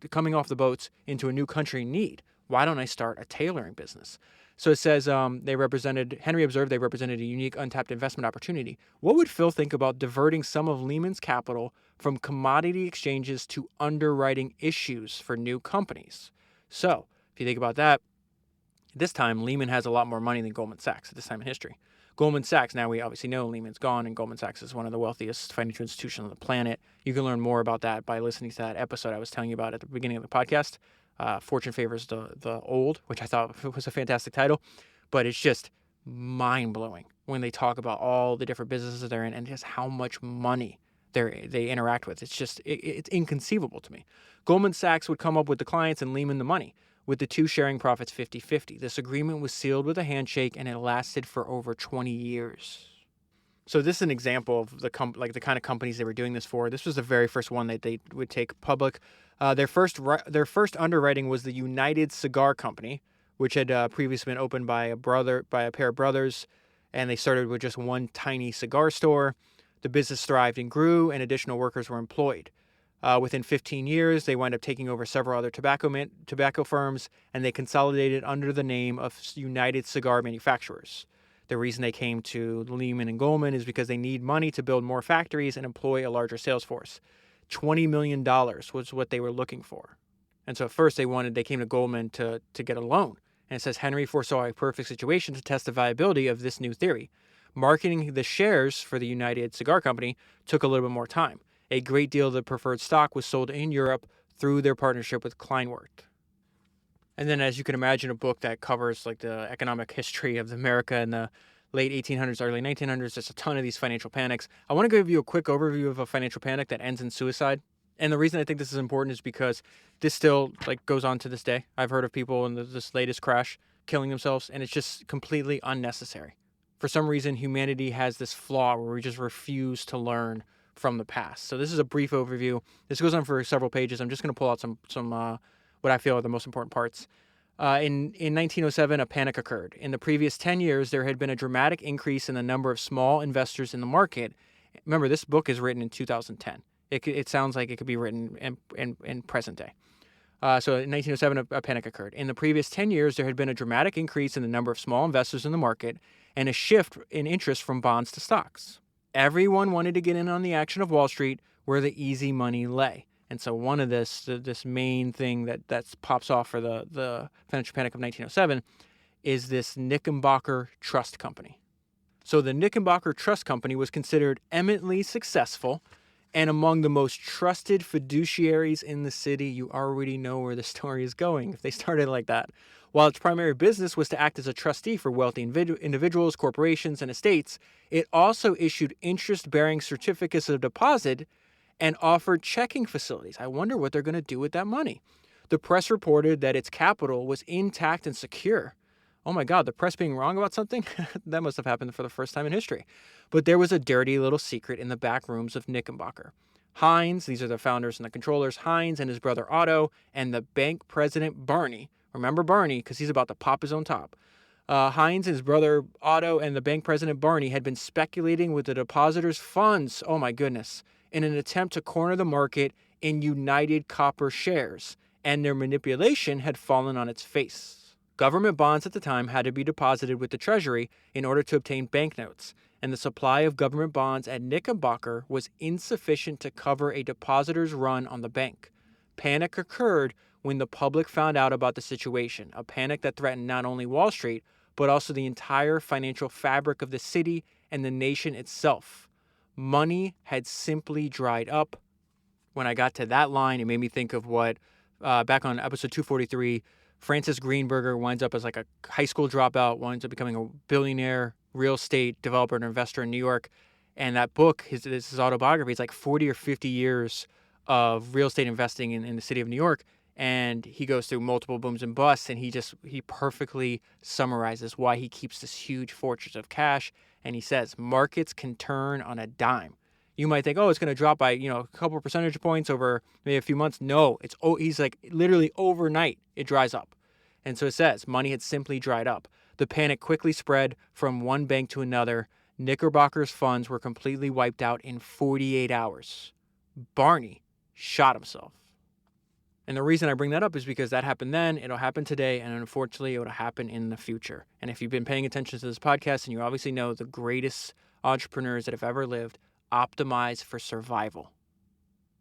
Speaker 1: coming off the boats into a new country need? Why don't I start a tailoring business? So it says Henry observed they represented a unique untapped investment opportunity. What would Phil think about diverting some of Lehman's capital from commodity exchanges to underwriting issues for new companies? So if you think about that, this time Lehman has a lot more money than Goldman Sachs at this time in history. Goldman Sachs, now we obviously know Lehman's gone, and Goldman Sachs is one of the wealthiest financial institutions on the planet. You can learn more about that by listening to that episode I was telling you about at the beginning of the podcast. Fortune Favors the Old, which I thought was a fantastic title, but it's just mind-blowing when they talk about all the different businesses they're in and just how much money they interact with. It's just, it's inconceivable to me. Goldman Sachs would come up with the clients and Lehman the money, with the two sharing profits 50-50. This agreement was sealed with a handshake, and it lasted for over 20 years. So this is an example of the kind of companies they were doing this for. This was the very first one that they would take public. Their first underwriting was the United Cigar Company, which had previously been opened by a pair of brothers, and they started with just one tiny cigar store. The business thrived and grew, and additional workers were employed. Within 15 years, they wound up taking over several other tobacco firms, and they consolidated under the name of United Cigar Manufacturers. The reason they came to Lehman and Goldman is because they need money to build more factories and employ a larger sales force. $20 million was what they were looking for. And so at first they came to Goldman to get a loan. And it says Henry foresaw a perfect situation to test the viability of this new theory. Marketing the shares for the United Cigar Company took a little bit more time. A great deal of the preferred stock was sold in Europe through their partnership with Kleinwort. And then, as you can imagine, a book that covers like the economic history of America in the late 1800s, early 1900s, there's a ton of these financial panics. I want to give you a quick overview of a financial panic that ends in suicide. And the reason I think this is important is because this still goes on to this day. I've heard of people in this latest crash killing themselves, and it's just completely unnecessary. For some reason, humanity has this flaw where we just refuse to learn from the past. So this is a brief overview. This goes on for several pages. I'm just going to pull out some what I feel are the most important parts. In 1907, a panic occurred. In the previous 10 years, there had been a dramatic increase in the number of small investors in the market. Remember, this book is written in 2010. It sounds like it could be written in present day. So in 1907, a panic occurred. In the previous 10 years, there had been a dramatic increase in the number of small investors in the market and a shift in interest from bonds to stocks. Everyone wanted to get in on the action of Wall Street where the easy money lay. And so one of this main thing that pops off for the financial panic of 1907 is this Knickerbocker Trust Company. So the Knickerbocker Trust Company was considered eminently successful and among the most trusted fiduciaries in the city. You already know where the story is going if they started like that. While its primary business was to act as a trustee for wealthy individuals, corporations, and estates, it also issued interest-bearing certificates of deposit and offered checking facilities. I wonder what they're going to do with that money. The press reported that its capital was intact and secure. Oh my God, the press being wrong about something? That must have happened for the first time in history. But there was a dirty little secret in the back rooms of Knickerbocker. Hines, these are the founders and the controllers, Hines and his brother Otto, and the bank president Barney. Remember Barney, because he's about to pop his own top. Hines and his brother Otto and the bank president Barney had been speculating with the depositors' funds, oh my goodness, in an attempt to corner the market in United Copper shares, and their manipulation had fallen on its face. Government bonds at the time had to be deposited with the Treasury in order to obtain banknotes, and the supply of government bonds at Knickerbocker was insufficient to cover a depositor's run on the bank. Panic occurred when the public found out about the situation, a panic that threatened not only Wall Street, but also the entire financial fabric of the city and the nation itself. Money had simply dried up. When I got to that line, it made me think of what, back on episode 243, Francis Greenberger winds up as like a high school dropout, winds up becoming a billionaire real estate developer and investor in New York. And that book, his autobiography, it's like 40 or 50 years of real estate investing in the city of New York. And he goes through multiple booms and busts, and he perfectly summarizes why he keeps this huge fortress of cash. And he says, markets can turn on a dime. You might think, oh, it's going to drop by, a couple of percentage points over maybe a few months. No, he's like literally overnight it dries up. And so it says money had simply dried up. The panic quickly spread from one bank to another. Knickerbocker's funds were completely wiped out in 48 hours. Barney shot himself. And the reason I bring that up is because that happened then, it'll happen today, and unfortunately, it'll happen in the future. And if you've been paying attention to this podcast, and you obviously know the greatest entrepreneurs that have ever lived optimize for survival.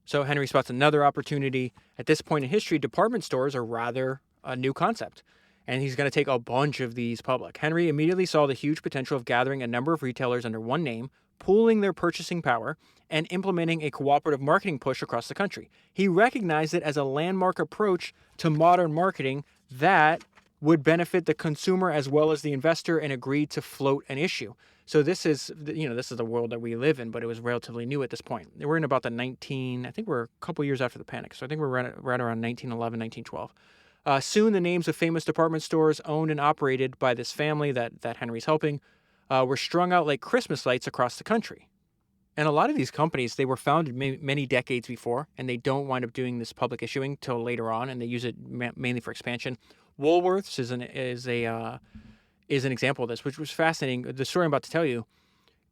Speaker 1: So Henry spots another opportunity. At this point in history, department stores are rather a new concept, and he's going to take a bunch of these public. Henry immediately saw the huge potential of gathering a number of retailers under one name, pooling their purchasing power, and implementing a cooperative marketing push across the country. He recognized it as a landmark approach to modern marketing that would benefit the consumer as well as the investor, and agreed to float an issue. So this is the world that we live in, but it was relatively new at this point. We're in about I think we're a couple years after the panic. So I think we're right around 1911, 1912. Soon the names of famous department stores owned and operated by this family that Henry's helping were strung out like Christmas lights across the country. And a lot of these companies, they were founded many decades before, and they don't wind up doing this public issuing till later on, and they use it mainly for expansion. Woolworths is an example of this, which was fascinating. The story I'm about to tell you,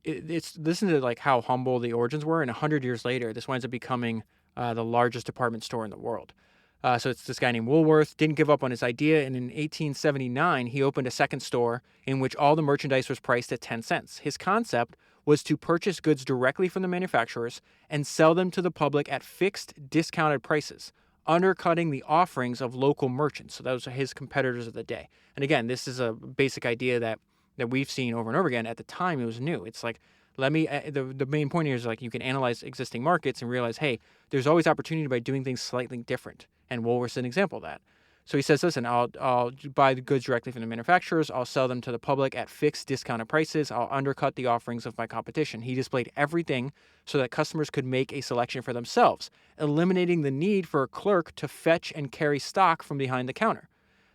Speaker 1: listen to like how humble the origins were, and 100 years later, this winds up becoming the largest department store in the world. So it's this guy named Woolworth, didn't give up on his idea, and in 1879, he opened a second store in which all the merchandise was priced at 10 cents. His concept was to purchase goods directly from the manufacturers and sell them to the public at fixed, discounted prices, undercutting the offerings of local merchants. So those are his competitors of the day. And again, this is a basic idea that we've seen over and over again. At the time, it was new. It's like, the main point here is like you can analyze existing markets and realize, hey, there's always opportunity by doing things slightly different. And Woolworth's an example of that. So he says, listen, I'll buy the goods directly from the manufacturers. I'll sell them to the public at fixed discounted prices. I'll undercut the offerings of my competition. He displayed everything so that customers could make a selection for themselves, eliminating the need for a clerk to fetch and carry stock from behind the counter.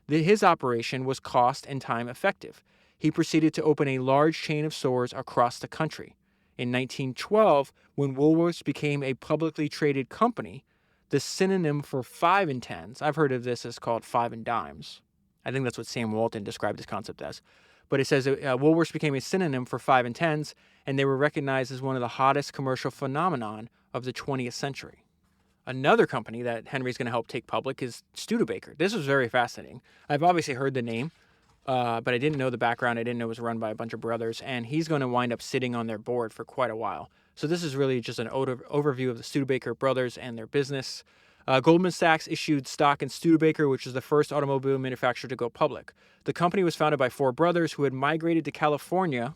Speaker 1: His operation was cost and time effective. He proceeded to open a large chain of stores across the country. In 1912, when Woolworths became a publicly traded company, the synonym for 5 and 10s, I've heard of this as called 5 and dimes. I think that's what Sam Walton described this concept as. But it says Woolworths became a synonym for 5 and 10s, and they were recognized as one of the hottest commercial phenomenon of the 20th century. Another company that Henry's going to help take public is Studebaker. This was very fascinating. I've obviously heard the name, but I didn't know the background. I didn't know it was run by a bunch of brothers, and he's going to wind up sitting on their board for quite a while. So this is really just an overview of the Studebaker brothers and their business. Goldman Sachs issued stock in Studebaker, which is the first automobile manufacturer to go public. The company was founded by 4 brothers who had migrated to California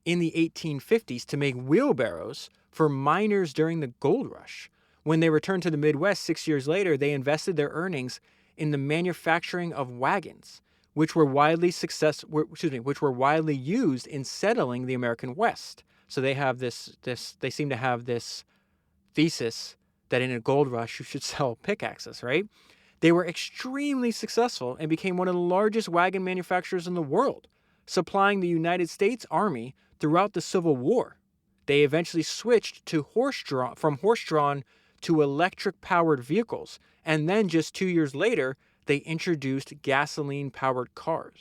Speaker 1: in the 1850s to make wheelbarrows for miners during the gold rush. When they returned to the Midwest 6 years later, they invested their earnings in the manufacturing of wagons, which were widely used in settling the American West. So they have they seem to have this thesis that in a gold rush, you should sell pickaxes, right? They were extremely successful and became one of the largest wagon manufacturers in the world, supplying the United States Army throughout the Civil War. They eventually switched to from horse-drawn to electric-powered vehicles, and then just 2 years later, they introduced gasoline-powered cars.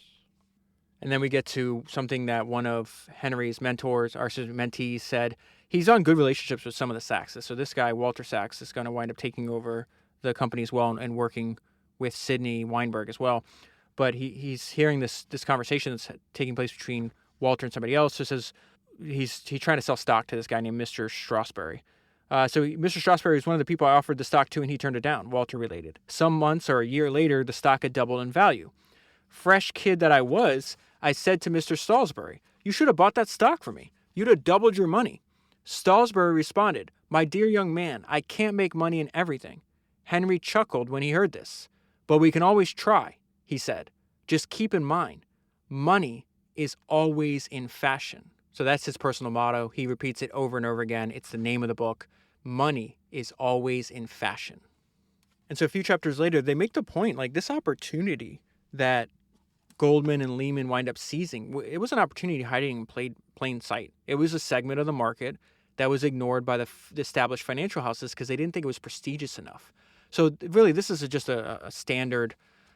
Speaker 1: And then we get to something that one of Henry's mentees said. He's on good relationships with some of the Sachses. So this guy, Walter Sachs, is going to wind up taking over the company as well and working with Sidney Weinberg as well. But he's hearing this conversation that's taking place between Walter and somebody else. So says he's trying to sell stock to this guy named Mr. Straussberry. So Mr. Straussberry was one of the people I offered the stock to, and he turned it down, Walter related. Some months or a year later, the stock had doubled in value. Fresh kid that I was, I said to Mr. Straussberry, "You should have bought that stock for me. You'd have doubled your money." Straussberry responded, "My dear young man, I can't make money in everything." Henry chuckled when he heard this. "But we can always try," he said. "Just keep in mind, money is always in fashion." So that's his personal motto. He repeats it over and over again. It's the name of the book. Money is always in fashion. And so a few chapters later, they make the point, like this opportunity that Goldman and Lehman wind up seizing, it was an opportunity hiding in plain sight. It was a segment of the market that was ignored by the established financial houses because they didn't think it was prestigious enough. So really, this is just a standard,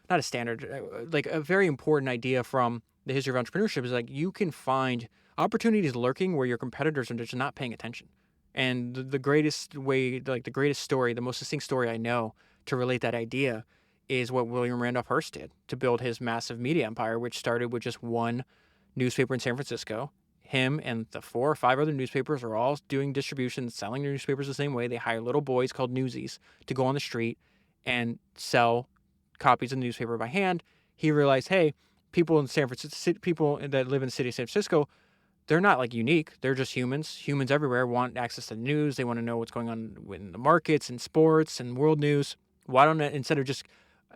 Speaker 1: not a standard, like a very important idea from the history of entrepreneurship is like you can find opportunities lurking where your competitors are just not paying attention. And the greatest way, like the greatest story, the most succinct story I know to relate that idea is what William Randolph Hearst did to build his massive media empire, which started with just one newspaper in San Francisco. Him and the 4 or 5 other newspapers are all doing distribution, selling their newspapers the same way. They hire little boys called newsies to go on the street and sell copies of the newspaper by hand. He realized, hey, people in San Francisco, people that live in the city of San Francisco, they're not like unique. They're just humans. Humans everywhere want access to the news. They want to know what's going on in the markets and sports and world news. Why don't I, instead of just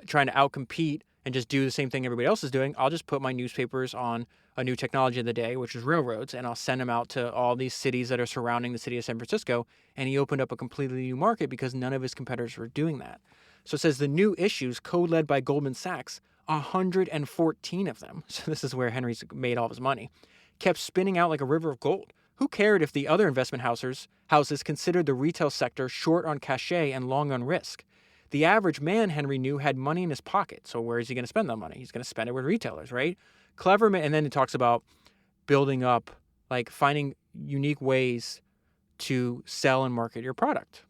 Speaker 1: trying to outcompete and just do the same thing everybody else is doing, I'll just put my newspapers on a new technology of the day, which is railroads, and I'll send them out to all these cities that are surrounding the city of San Francisco. And he opened up a completely new market because none of his competitors were doing that. So it says the new issues, co-led by Goldman Sachs, 114 of them, so this is where Henry's made all of his money, kept spinning out like a river of gold. Who cared if the other investment houses considered the retail sector short on cachet and long on risk? The average man, Henry knew, had money in his pocket. So where is he going to spend that money? He's going to spend it with retailers, right? Clever man. And then it talks about building up, like finding unique ways to sell and market your product.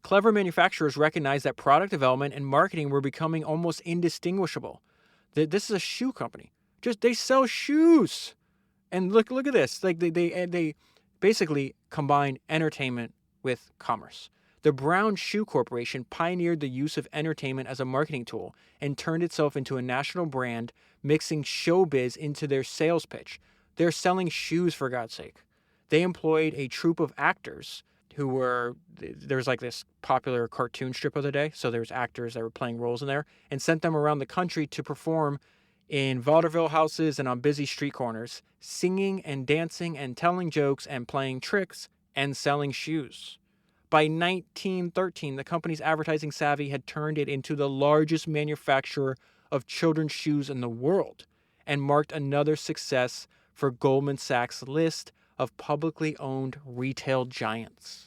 Speaker 1: Clever manufacturers recognized that product development and marketing were becoming almost indistinguishable. This is a shoe company. They sell shoes. And look at this. Like they basically combine entertainment with commerce. The Brown Shoe Corporation pioneered the use of entertainment as a marketing tool and turned itself into a national brand, mixing showbiz into their sales pitch. They're selling shoes, for God's sake. They employed a troupe of actors who were, there was like this popular cartoon strip of the day, so there was actors that were playing roles in there, and sent them around the country to perform in vaudeville houses and on busy street corners, singing and dancing and telling jokes and playing tricks and selling shoes. By 1913, the company's advertising savvy had turned it into the largest manufacturer of children's shoes in the world and marked another success for Goldman Sachs' list of publicly owned retail giants.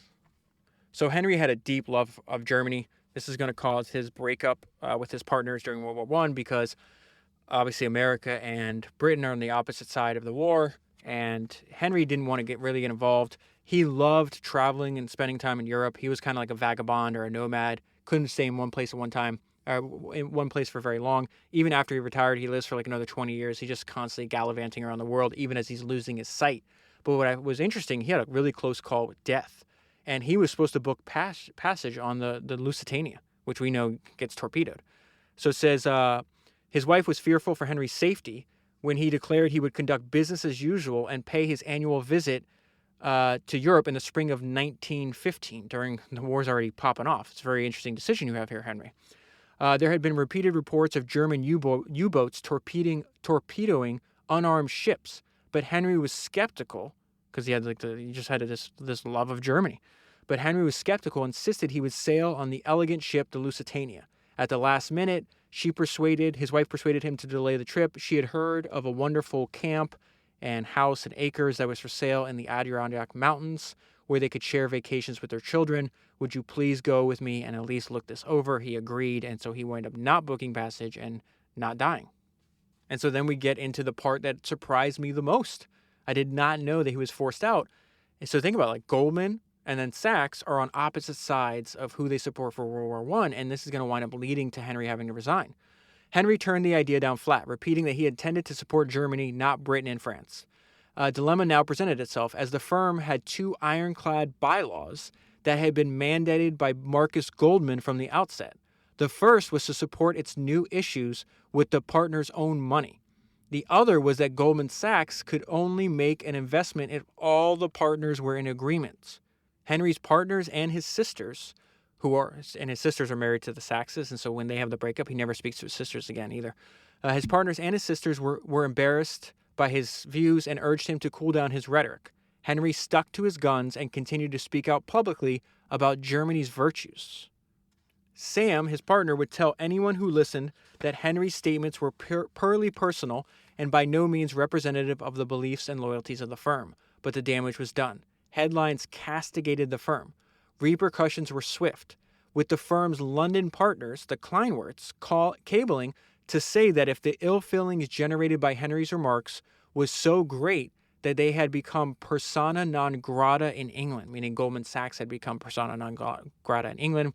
Speaker 1: So Henry had a deep love of Germany. This is going to cause his breakup with his partners during World War I because obviously America and Britain are on the opposite side of the war, and Henry didn't want to really get involved. He loved traveling and spending time in Europe. He was kind of like a vagabond or a nomad. Couldn't stay in one place at one time, in one place for very long. Even after he retired, he lives for like another 20 years. He's just constantly gallivanting around the world, even as he's losing his sight. But what was interesting, he had a really close call with death. And he was supposed to book passage on the Lusitania, which we know gets torpedoed. So it says his wife was fearful for Henry's safety when he declared he would conduct business as usual and pay his annual visit to Europe in the spring of 1915, during the war's already popping off. It's a very interesting decision you have here, Henry. There had been repeated reports of German U-boats torpedoing unarmed ships, but Henry was skeptical because he just had this love of Germany. But Henry was skeptical, insisted he would sail on the elegant ship, the Lusitania. At the last minute, his wife persuaded him to delay the trip. She had heard of a wonderful camp and house and acres that was for sale in the Adirondack Mountains where they could share vacations with their children. Would you please go with me and at least look this over? He agreed, and so he wound up not booking passage and not dying. And so then we get into the part that surprised me the most. I did not know that he was forced out. And so think about it, like Goldman and then Sachs are on opposite sides of who they support for World War I, and this is going to wind up leading to Henry having to resign. Henry turned the idea down flat, repeating that he intended to support Germany, not Britain and France. A dilemma now presented itself as the firm had 2 ironclad bylaws that had been mandated by Marcus Goldman from the outset. The first was to support its new issues with the partners' own money. The other was that Goldman Sachs could only make an investment if all the partners were in agreement. Henry's partners and his sisters, his sisters are married to the Sachses, and so when they have the breakup, he never speaks to his sisters again either. His partners and his sisters were embarrassed by his views and urged him to cool down his rhetoric. Henry stuck to his guns and continued to speak out publicly about Germany's virtues. Sam, his partner, would tell anyone who listened that Henry's statements were purely personal and by no means representative of the beliefs and loyalties of the firm, but the damage was done. headlines castigated the firm. Repercussions were swift, with the firm's London partners, the Kleinworths, cabling to say that if the ill feelings generated by Henry's remarks was so great that they had become persona non grata in England, meaning Goldman Sachs had become persona non grata in England,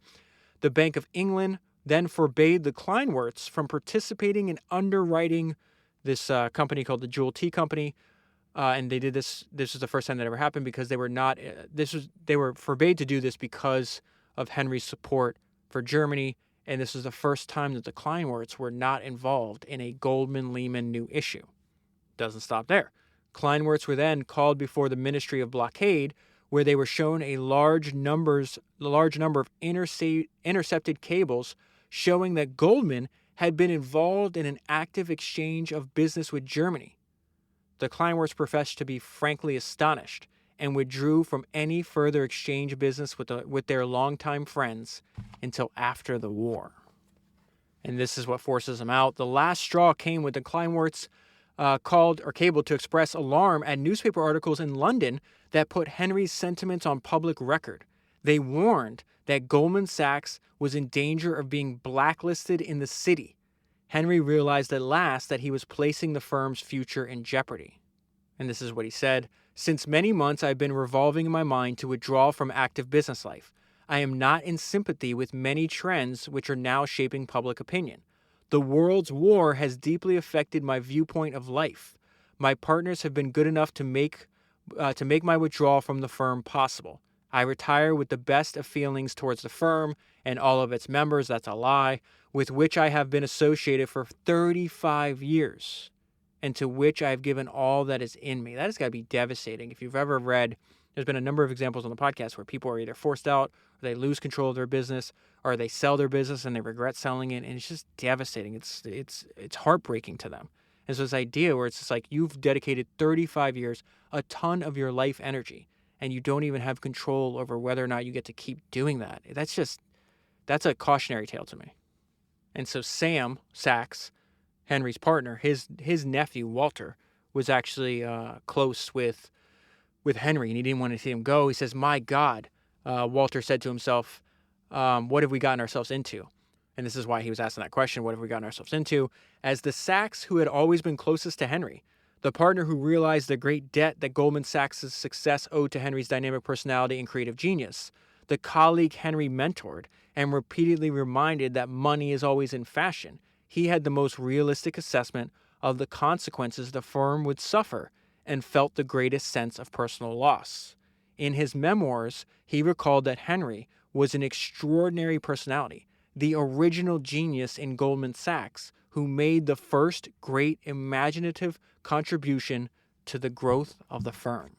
Speaker 1: the Bank of England then forbade the Kleinworths from participating in underwriting this company called the Jewel Tea Company. And they did this. This was the first time that ever happened because they were not. They were forbade to do this because of Henry's support for Germany, and this was the first time that the Kleinworths were not involved in a Goldman-Lehman new issue. Doesn't stop there. Kleinworths were then called before the Ministry of Blockade, where they were shown a large number of intercepted cables showing that Goldman had been involved in an active exchange of business with Germany. The Kleinworths professed to be frankly astonished and withdrew from any further exchange business with their longtime friends until after the war. And this is what forces them out. The last straw came when the Kleinworths cabled to express alarm at newspaper articles in London that put Henry's sentiments on public record. They warned that Goldman Sachs was in danger of being blacklisted in the city. Henry realized at last that he was placing the firm's future in jeopardy. And this is what he said: "Since many months I've been revolving in my mind to withdraw from active business life. I am not in sympathy with many trends which are now shaping public opinion. The world's war has deeply affected my viewpoint of life. My partners have been good enough to make my withdrawal from the firm possible. I retire with the best of feelings towards the firm and all of its members," that's a lie, "with which I have been associated for 35 years, and to which I have given all that is in me." That has got to be devastating. If you've ever read, there's been a number of examples on the podcast where people are either forced out, or they lose control of their business, or they sell their business and they regret selling it, and it's just devastating. It's heartbreaking to them. And so this idea where it's just like you've dedicated 35 years, a ton of your life energy, and you don't even have control over whether or not you get to keep doing that. That's a cautionary tale to me. And so Sam Sachs, Henry's partner, his nephew, Walter, was actually close with Henry, and he didn't want to see him go. He says, "My God," Walter said to himself, "what have we gotten ourselves into?" And this is why he was asking that question, what have we gotten ourselves into? As the Sachs who had always been closest to Henry, the partner who realized the great debt that Goldman Sachs' success owed to Henry's dynamic personality and creative genius, the colleague Henry mentored and repeatedly reminded that money is always in fashion, he had the most realistic assessment of the consequences the firm would suffer and felt the greatest sense of personal loss. In his memoirs, he recalled that Henry was an extraordinary personality, the original genius in Goldman Sachs, who made the first great imaginative contribution to the growth of the firm.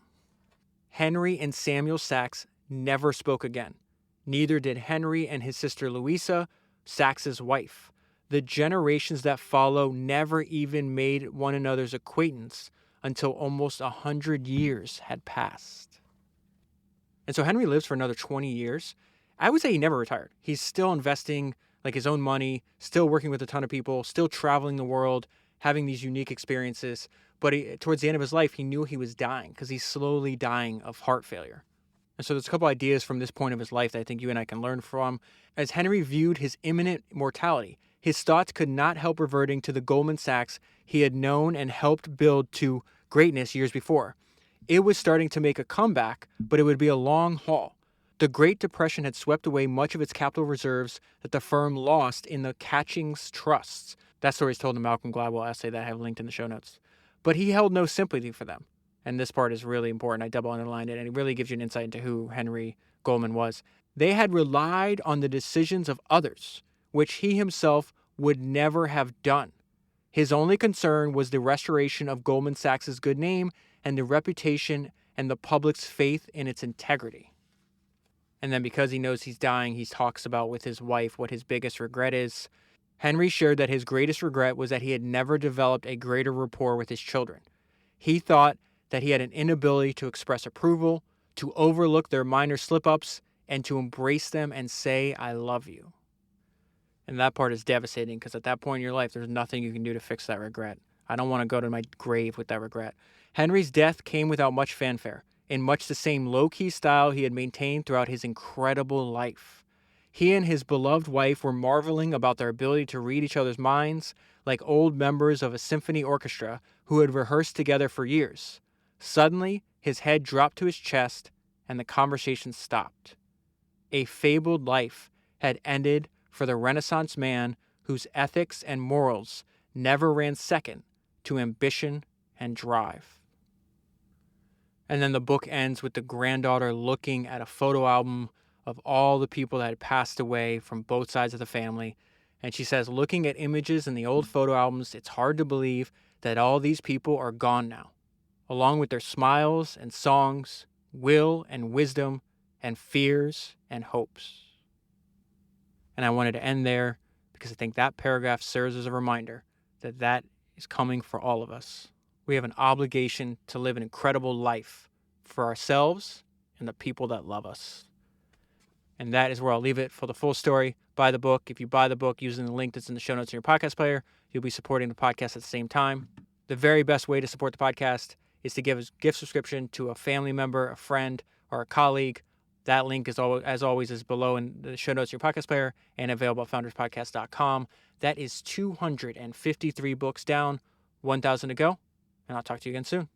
Speaker 1: Henry and Samuel Sachs never spoke again. Neither did Henry and his sister Louisa, Sachs's wife. The generations that follow never even made one another's acquaintance until almost 100 years had passed. And so Henry lives for another 20 years. I would say he never retired. He's still investing like his own money, still working with a ton of people, still traveling the world, having these unique experiences. But towards the end of his life, he knew he was dying because he's slowly dying of heart failure. And so there's a couple ideas from this point of his life that I think you and I can learn from. As Henry viewed his imminent mortality, his thoughts could not help reverting to the Goldman Sachs he had known and helped build to greatness years before. It was starting to make a comeback, but it would be a long haul. The Great Depression had swept away much of its capital reserves that the firm lost in the Catchings trusts. That story is told in the Malcolm Gladwell essay that I have linked in the show notes. But he held no sympathy for them. And this part is really important. I double underlined it, and it really gives you an insight into who Henry Goldman was. They had relied on the decisions of others, which he himself would never have done. His only concern was the restoration of Goldman Sachs' good name and the reputation and the public's faith in its integrity. And then because he knows he's dying, he talks about with his wife what his biggest regret is. Henry shared that his greatest regret was that he had never developed a greater rapport with his children. He thought that he had an inability to express approval, to overlook their minor slip-ups, and to embrace them and say, "I love you." And that part is devastating because at that point in your life, there's nothing you can do to fix that regret. I don't want to go to my grave with that regret. Henry's death came without much fanfare. in much the same low-key style he had maintained throughout his incredible life. He and his beloved wife were marveling about their ability to read each other's minds like old members of a symphony orchestra who had rehearsed together for years. Suddenly, his head dropped to his chest and the conversation stopped. A fabled life had ended for the Renaissance man whose ethics and morals never ran second to ambition and drive. And then the book ends with the granddaughter looking at a photo album of all the people that had passed away from both sides of the family. And she says, looking at images in the old photo albums, it's hard to believe that all these people are gone now, along with their smiles and songs, will and wisdom, and fears and hopes. And I wanted to end there because I think that paragraph serves as a reminder that that is coming for all of us. We have an obligation to live an incredible life for ourselves and the people that love us. And that is where I'll leave it. For the full story, buy the book. If you buy the book using the link that's in the show notes in your podcast player, you'll be supporting the podcast at the same time. The very best way to support the podcast is to give a gift subscription to a family member, a friend, or a colleague. That link, is as always, is below in the show notes of your podcast player and available at founderspodcast.com. That is 253 books down, 1,000 to go, and I'll talk to you again soon.